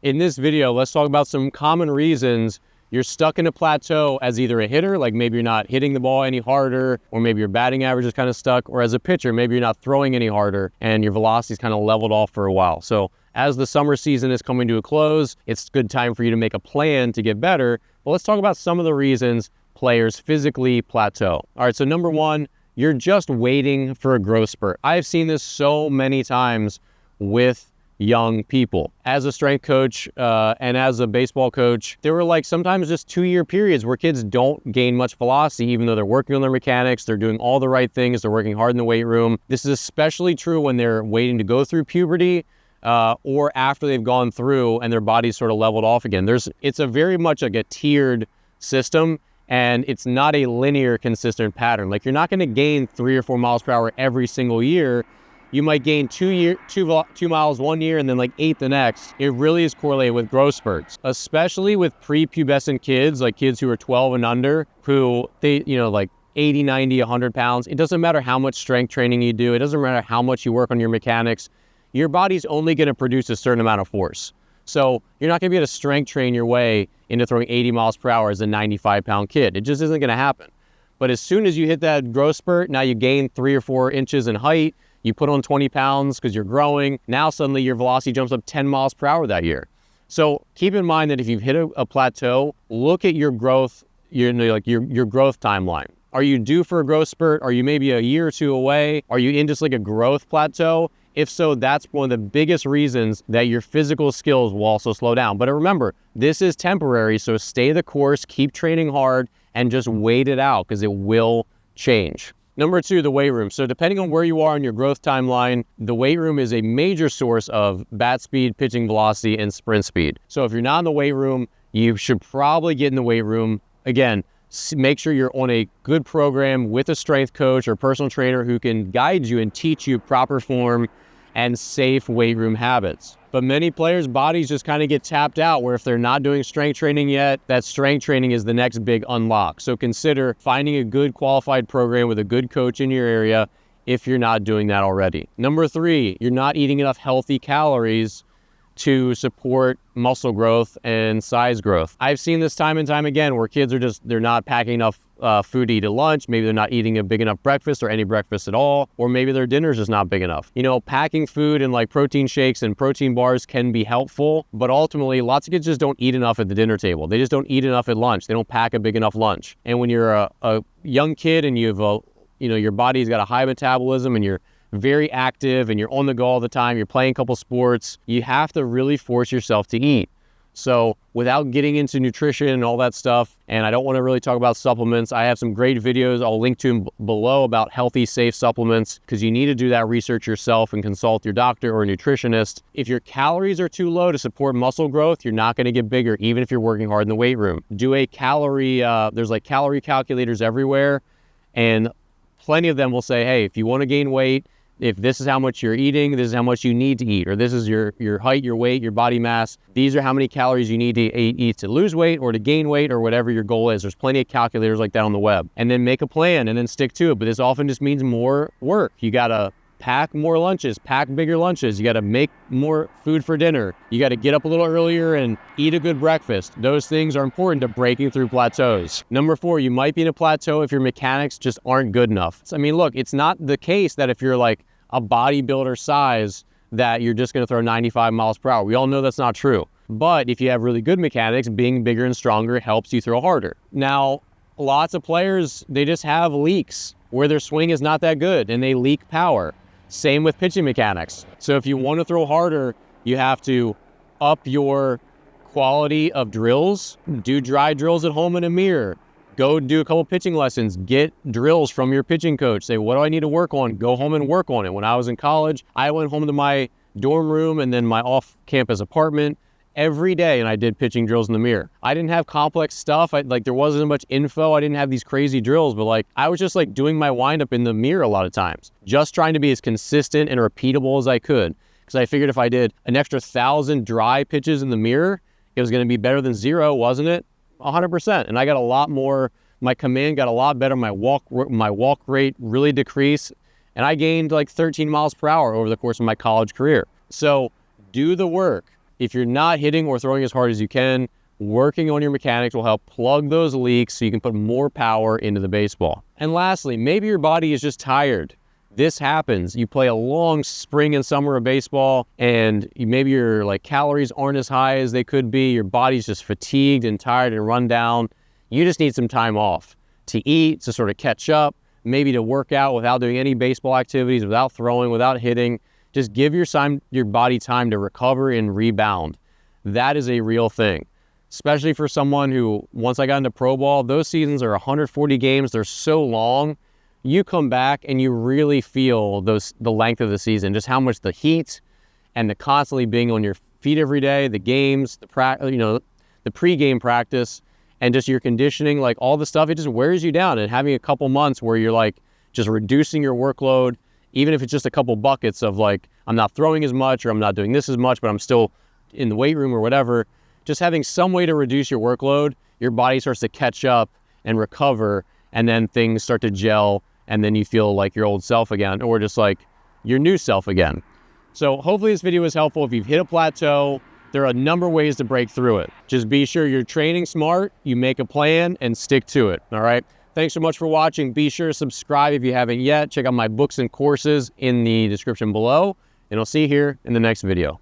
In this video, let's talk about some common reasons you're stuck in a plateau as either a hitter, like maybe you're not hitting the ball any harder, or maybe your batting average is kind of stuck, or as a pitcher, maybe you're not throwing any harder and your velocity's kind of leveled off for a while. So as the summer season is coming to a close, it's a good time for you to make a plan to get better. But let's talk about some of the reasons players physically plateau. All right, so number one, you're just waiting for a growth spurt. I've seen this so many times with young people. As a strength coach and as a baseball coach, there were like sometimes just 2-year periods where kids don't gain much velocity, even though they're working on their mechanics, they're doing all the right things, they're working hard in the weight room. This is especially true when they're waiting to go through puberty or after they've gone through and their body's sort of leveled off again. It's a very much like a tiered system, and it's not a linear, consistent pattern. Like, you're not going to gain 3 or 4 miles per hour every single year. You might gain 2 miles one year and then like 8 the next. It really is correlated with growth spurts, especially with prepubescent kids, like kids who are 12 and under, who they, like 80, 90, 100 pounds. It doesn't matter how much strength training you do. It doesn't matter how much you work on your mechanics. Your body's only going to produce a certain amount of force. So you're not going to be able to strength train your way into throwing 80 miles per hour as a 95-pound kid. It just isn't going to happen. But as soon as you hit that growth spurt, now you gain 3 or 4 inches in height, you put on 20 pounds because you're growing. Now suddenly your velocity jumps up 10 miles per hour that year. So keep in mind that if you've hit a plateau, look at your growth, your growth timeline. Are you due for a growth spurt? Are you maybe a year or two away? Are you in just like a growth plateau? If so, that's one of the biggest reasons that your physical skills will also slow down. But remember, this is temporary, so stay the course, keep training hard, and just wait it out because it will change. Number 2, the weight room. So depending on where you are in your growth timeline, the weight room is a major source of bat speed, pitching velocity, and sprint speed. So if you're not in the weight room, you should probably get in the weight room. Again, make sure you're on a good program with a strength coach or personal trainer who can guide you and teach you proper form and safe weight room habits. But many players' bodies just kind of get tapped out, where if they're not doing strength training yet, that strength training is the next big unlock. So consider finding a good qualified program with a good coach in your area if you're not doing that already. Number 3, you're not eating enough healthy calories to support muscle growth and size growth. I've seen this time and time again where kids they're not packing enough food to eat at lunch. Maybe they're not eating a big enough breakfast or any breakfast at all, or maybe their dinner's just not big enough. Packing food and like protein shakes and protein bars can be helpful, but ultimately lots of kids just don't eat enough at the dinner table. They just don't eat enough at lunch. They don't pack a big enough lunch. And when you're a young kid and your body's got a high metabolism and you're very active and you're on the go all the time, you're playing a couple sports, you have to really force yourself to eat. So without getting into nutrition and all that stuff, and I don't want to really talk about supplements, I have some great videos I'll link to them below about healthy, safe supplements, because you need to do that research yourself and consult your doctor or a nutritionist. If your calories are too low to support muscle growth, you're not going to get bigger, even if you're working hard in the weight room. Do a calorie, there's like calorie calculators everywhere, and plenty of them will say, hey, if you want to gain weight, if this is how much you're eating, this is how much you need to eat, or this is your height, your weight, your body mass, these are how many calories you need to eat to lose weight or to gain weight or whatever your goal is. There's plenty of calculators like that on the web. And then make a plan and then stick to it. But this often just means more work. You gotta pack more lunches, pack bigger lunches. You gotta make more food for dinner. You gotta get up a little earlier and eat a good breakfast. Those things are important to breaking through plateaus. Number 4, you might be in a plateau if your mechanics just aren't good enough. I mean, look, it's not the case that if you're like a bodybuilder size that you're just gonna throw 95 miles per hour. We all know that's not true. But if you have really good mechanics, being bigger and stronger helps you throw harder. Now, lots of players, they just have leaks where their swing is not that good and they leak power. Same with pitching mechanics. So if you want to throw harder, you have to up your quality of drills, do dry drills at home in a mirror, go do a couple pitching lessons, get drills from your pitching coach, say, what do I need to work on? Go home and work on it. When I was in college, I went home to my dorm room and then my off-campus apartment every day, and I did pitching drills in the mirror. I didn't have complex stuff. There wasn't much info. I didn't have these crazy drills, but I was just doing my windup in the mirror a lot of times, just trying to be as consistent and repeatable as I could. Because I figured if I did an extra 1,000 dry pitches in the mirror, it was going to be better than 0, wasn't it? 100%. And I got a lot more, my command got a lot better. My walk rate really decreased. And I gained 13 miles per hour over the course of my college career. So do the work. if you're not hitting or throwing as hard as you can, working on your mechanics will help plug those leaks so you can put more power into the baseball. And lastly, maybe your body is just tired. This happens. You play a long spring and summer of baseball, and maybe your like calories aren't as high as they could be. Your body's just fatigued and tired and run down. You just need some time off to eat, to sort of catch up, maybe to work out without doing any baseball activities, without throwing, without hitting. Just give your body time to recover and rebound. That is a real thing, especially for someone who, once I got into pro ball, those seasons are 140 games. They're so long. You come back and you really feel the length of the season, just how much the heat and the constantly being on your feet every day, the games, the pre-game practice, and just your conditioning, like all the stuff, it just wears you down. And having a couple months where you're like just reducing your workload, even if it's just a couple buckets of like, I'm not throwing as much or I'm not doing this as much, but I'm still in the weight room or whatever, just having some way to reduce your workload, your body starts to catch up and recover, and then things start to gel, and then you feel like your old self again, or just like your new self again. So hopefully this video was helpful. If you've hit a plateau, there are a number of ways to break through it. Just be sure you're training smart, you make a plan, and stick to it, all right? Thanks so much for watching. Be sure to subscribe if you haven't yet. Check out my books and courses in the description below, and I'll see you here in the next video.